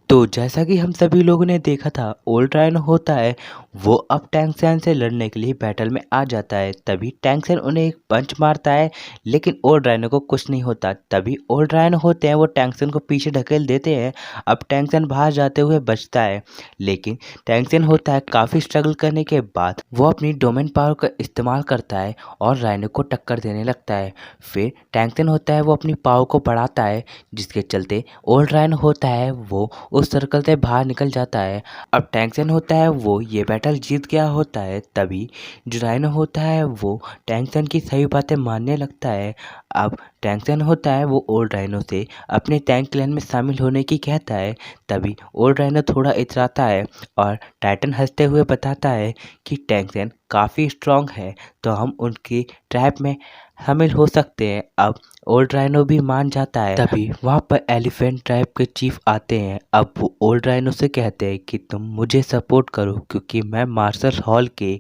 तो जैसा कि हम सभी लोगों ने देखा था, ओल्ड राइनो होता है वो अब टैंक्सन से लड़ने के लिए बैटल में आ जाता है। तभी टैंक्सन उन्हें एक पंच मारता है, लेकिन ओल्ड राइनो को कुछ नहीं होता। तभी ओल्ड राइनो होते हैं वो टैंक्सन को पीछे ढकेल देते हैं। अब टैंक्सन बाहर जाते हुए बचता है, लेकिन टैंक्सन होता है काफ़ी स्ट्रगल करने के बाद वो अपनी डोमेन पावर का इस्तेमाल करता है और राइनो को टक्कर देने लगता है। फिर टैंक्सन होता है वो अपनी पावर को बढ़ाता है, जिसके चलते ओल्ड राइनो होता है वो उस सर्कल से बाहर निकल जाता है। अब टैंक्सन होता है वो ये बैटल जीत गया होता है। तभी जो राइनो होता है वो टैंक्सन की सही बातें मानने लगता है। अब टैंक्सन होता है वो ओल्ड राइनो से अपने टैंक क्लैन में शामिल होने की कहता है। तभी ओल्ड राइनो थोड़ा इतराता है और टाइटन हंसते हुए बताता है कि टैंक्सन काफ़ी स्ट्रांग है, तो हम उनकी ट्रैप में शामिल हो सकते हैं। अब ओल्ड राइनो भी मान जाता है। तभी वहाँ पर एलिफेंट ट्राइब के चीफ आते हैं। अब वो ओल्ड राइनो से कहते हैं कि तुम मुझे सपोर्ट करो, क्योंकि मैं मार्शल हॉल के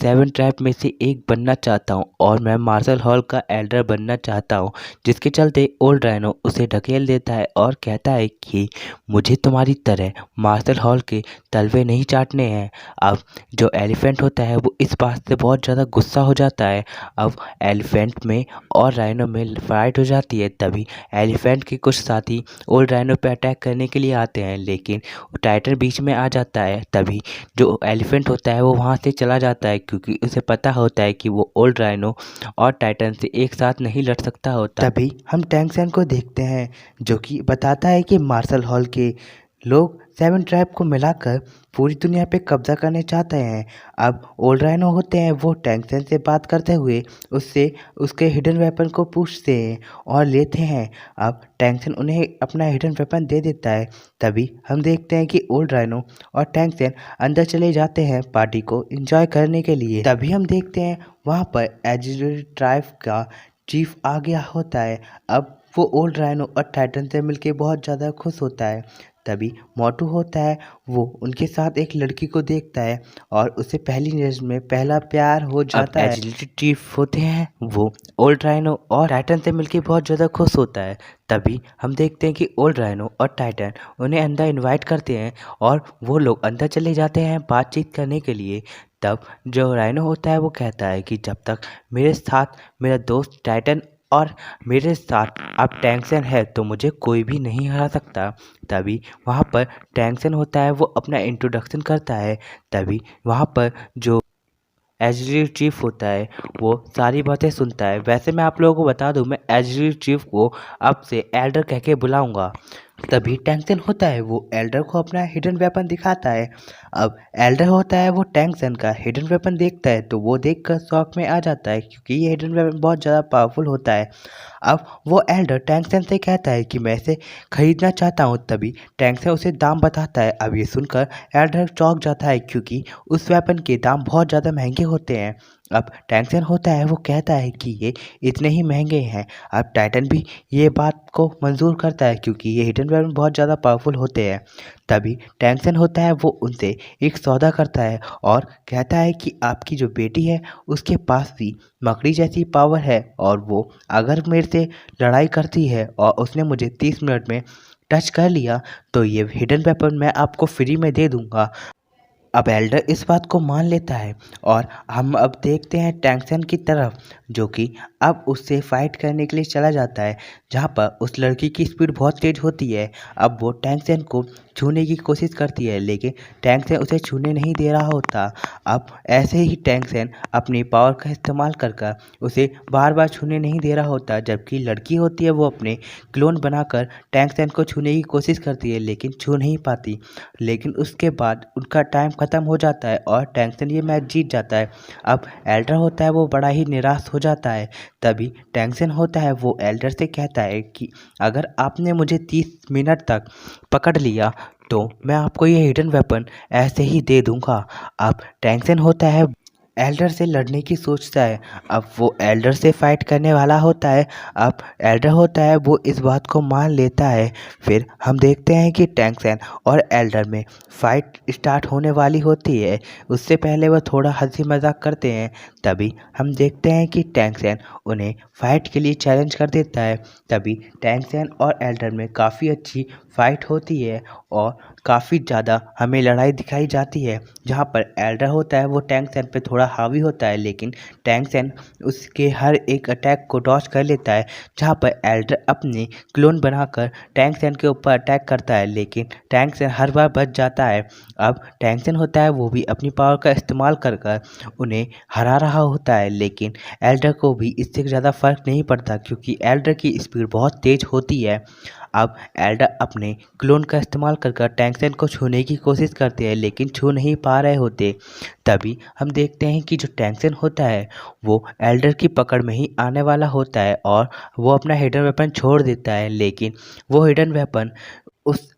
7 ट्राइब में से एक बनना चाहता हूँ और मैं मार्शल हॉल का एल्डर बनना चाहता हूँ। जिसके चलते ओल्ड राइनो उसे ढकेल देता है और कहता है कि मुझे तुम्हारी तरह मार्शल हॉल के तलवे नहीं चाटने हैं। अब जो एलिफेंट होता है वो इस बात से बहुत ज़्यादा गुस्सा हो जाता है। अब एलिफेंट में और राइनो में फाइट हो जाती है। तभी एलिफेंट के कुछ साथी ओल्ड राइनो पे अटैक करने के लिए आते हैं, लेकिन टाइटन बीच में आ जाता है। तभी जो एलिफेंट होता है वो वहाँ से चला जाता है, क्योंकि उसे पता होता है कि वो ओल्ड राइनो और टाइटन से एक साथ नहीं लड़ सकता होता। तभी हम टैंक्सन को देखते हैं, जो कि बताता है कि मार्शल हॉल के लोग 7 ट्राइब को मिलाकर पूरी दुनिया पे कब्जा करने चाहते हैं। अब ओल्ड राइनो होते हैं वो टैंक्सन से बात करते हुए उससे उसके हिडन वेपन को पूछते हैं और लेते हैं। अब टैंक्सन उन्हें अपना हिडन वेपन दे देता है। तभी हम देखते हैं कि ओल्ड राइनो और टैंक्सन अंदर चले जाते हैं पार्टी को एंजॉय करने के लिए। तभी हम देखते हैं वहाँ पर एजिलिटी ट्राइब का चीफ आ गया होता है। अब वो ओल्ड राइनो और टाइटन से मिलके बहुत ज़्यादा खुश होता है। तभी मोटू होता है वो उनके साथ एक लड़की को देखता है और उसे पहली नज़र में पहला प्यार हो जाता है। एजिलिटी चीफ होते हैं वो ओल्ड राइनो और टाइटन से मिलके बहुत ज़्यादा खुश होता है। तभी हम देखते हैं कि ओल्ड राइनो और टाइटन उन्हें अंदर इनवाइट करते हैं और वो लोग अंदर चले जाते हैं बातचीत करने के लिए। तब जो राइनो होता है वो कहता है कि जब तक मेरे साथ मेरा दोस्त टाइटन और मेरे साथ अब टैंक्सन है तो मुझे कोई भी नहीं हरा सकता। तभी वहाँ पर टैंक्सन होता है वो अपना इंट्रोडक्शन करता है। तभी वहाँ पर जो एग्जीक्यूटिव चीफ होता है वो सारी बातें सुनता है। वैसे मैं आप लोगों को बता दूं, मैं एग्जीक्यूटिव चीफ को अब से एल्डर कह के बुलाऊंगा। तभी टैंक्सन होता है वो एल्डर को अपना हिडन वेपन दिखाता है। अब एल्डर होता है वो टैंक्सन का हिडन वेपन देखता है तो वो देखकर शॉक में आ जाता है, क्योंकि ये हिडन वेपन बहुत ज़्यादा पावरफुल होता है। अब वो एल्डर टैंक्सन से कहता है कि मैं इसे खरीदना चाहता हूँ। तभी टैंक्सन उसे दाम बताता है। अब ये सुनकर एल्डर चौंक जाता है, क्योंकि उस वेपन के दाम बहुत ज़्यादा महंगे होते हैं। अब टैंक्सन होता है वो कहता है कि ये इतने ही महंगे हैं। अब टाइटन भी ये बात को मंजूर करता है, क्योंकि ये हिडन वेपन बहुत ज़्यादा पावरफुल होते हैं। तभी टैंक्सन होता है वो उनसे एक सौदा करता है और कहता है कि आपकी जो बेटी है उसके पास भी मकड़ी जैसी पावर है, और वो अगर मेरे से लड़ाई करती है और उसने मुझे 30 मिनट में टच कर लिया तो ये हिडन वेपन मैं आपको फ्री में दे दूंगा। अब एल्डर इस बात को मान लेता है और हम अब देखते हैं टैंक्सन की तरफ, जो कि अब उससे फाइट करने के लिए चला जाता है, जहाँ पर उस लड़की की स्पीड बहुत तेज होती है। अब वो टैंक्सन को छूने की कोशिश करती है, लेकिन टैंक्सन उसे छूने नहीं दे रहा होता। अब ऐसे ही टैंक्सन अपनी पावर का इस्तेमाल कर कर उसे बार बार छूने नहीं दे रहा होता, जबकि लड़की होती है वो अपने क्लोन बनाकर टैंक्सन को छूने की कोशिश करती है, लेकिन छू नहीं पाती। लेकिन उसके बाद उनका टाइम ख़त्म हो जाता है और टैंक्सन ये मैच जीत जाता है। अब एल्डर होता है वो बड़ा ही निराश हो जाता है। तभी टैंक्सन होता है वो एल्डर से कहता है कि अगर आपने मुझे 30 मिनट तक पकड़ लिया तो मैं आपको ये हिडन वेपन ऐसे ही दे दूंगा। अब टैंक्सन होता है एल्डर से लड़ने की सोचता है। अब वो एल्डर से फाइट करने वाला होता है। अब एल्डर होता है वो इस बात को मान लेता है। फिर हम देखते हैं कि टैंक्सन और एल्डर में फाइट स्टार्ट होने वाली होती है। उससे पहले वह थोड़ा हंसी मजाक करते हैं। तभी हम देखते हैं कि टैंक्सन उन्हें फाइट के लिए चैलेंज कर देता है। तभी टैंक्सन और एल्डर में काफ़ी अच्छी फाइट होती है और काफ़ी ज़्यादा हमें लड़ाई दिखाई जाती है। जहाँ पर एल्डर होता है वो टैंक्सन पे थोड़ा हावी होता है, लेकिन टैंक्सन उसके हर एक अटैक को डॉज कर लेता है। जहाँ पर एल्डर अपने क्लोन बनाकर टैंक्सन के ऊपर अटैक करता है, लेकिन टैंक्सन हर बार बच जाता है। अब टैंक्सन होता है वो भी अपनी पावर का इस्तेमाल कर कर उन्हें हरा रहा होता है, लेकिन एल्डर को भी इससे ज़्यादा फर्क नहीं पड़ता क्योंकि एल्डर की स्पीड बहुत तेज होती है। अब एल्डर अपने क्लोन का इस्तेमाल कर कर टैंक्सन को छूने की कोशिश करते हैं, लेकिन छू नहीं पा रहे होते। तभी हम देखते हैं कि जो टैंक्सन होता है वो एल्डर की पकड़ में ही आने वाला होता है और वो अपना हिडन वेपन छोड़ देता है, लेकिन वो हिडन वेपन उस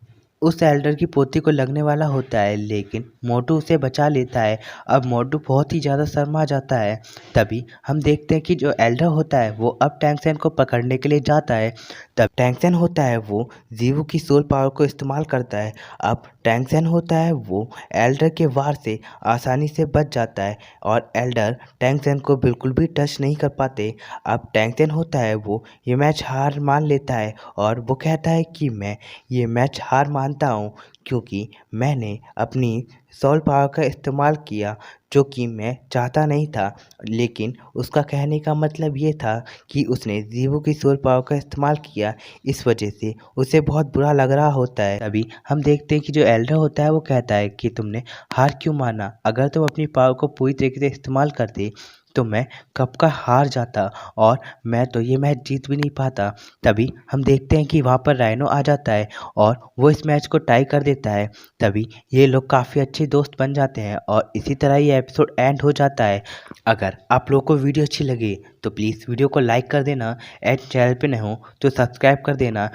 उस एल्डर की पोती को लगने वाला होता है, लेकिन मोटू उसे बचा लेता है। अब मोटू बहुत ही ज़्यादा शर्मा जाता है। तभी हम देखते हैं कि जो एल्डर होता है वो अब टैंक्सन को पकड़ने के लिए जाता है। तब टैंक्सन होता है वो जीवू की सोल पावर को इस्तेमाल करता है। अब टैंक्सन होता है वो एल्डर के वार से आसानी से बच जाता है और एल्डर टैंक्सन को बिल्कुल भी टच नहीं कर पाते। अब टैंक्सन होता है वो ये मैच हार मान लेता है और वो कहता है कि मैं ये मैच हार मानता हूँ क्योंकि मैंने अपनी सोल पावर का इस्तेमाल किया जो कि मैं चाहता नहीं था, लेकिन उसका कहने का मतलब ये था कि उसने जीवो की सोल पावर का इस्तेमाल किया, इस वजह से उसे बहुत बुरा लग रहा होता है। तभी हम देखते हैं कि जो एल्डर होता है वो कहता है कि तुमने हार क्यों माना, अगर तुम अपनी पावर को पूरी तरीके से इस्तेमाल करते तो मैं कब का हार जाता और मैं तो ये मैच जीत भी नहीं पाता। तभी हम देखते हैं कि वहाँ पर राइनो आ जाता है और वो इस मैच को टाई कर देता है। तभी ये लोग काफ़ी अच्छे दोस्त बन जाते हैं और इसी तरह ये एपिसोड एंड हो जाता है। अगर आप लोगों को वीडियो अच्छी लगे तो प्लीज़ वीडियो को लाइक कर देना, एंड चैनल पे नए हो तो सब्सक्राइब कर देना।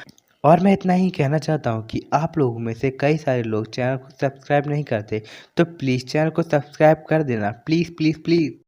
और मैं इतना ही कहना चाहता हूँ कि आप लोगों में से कई सारे लोग चैनल को सब्सक्राइब नहीं करते, तो प्लीज़ चैनल को सब्सक्राइब कर देना, प्लीज़ प्लीज़ प्लीज़।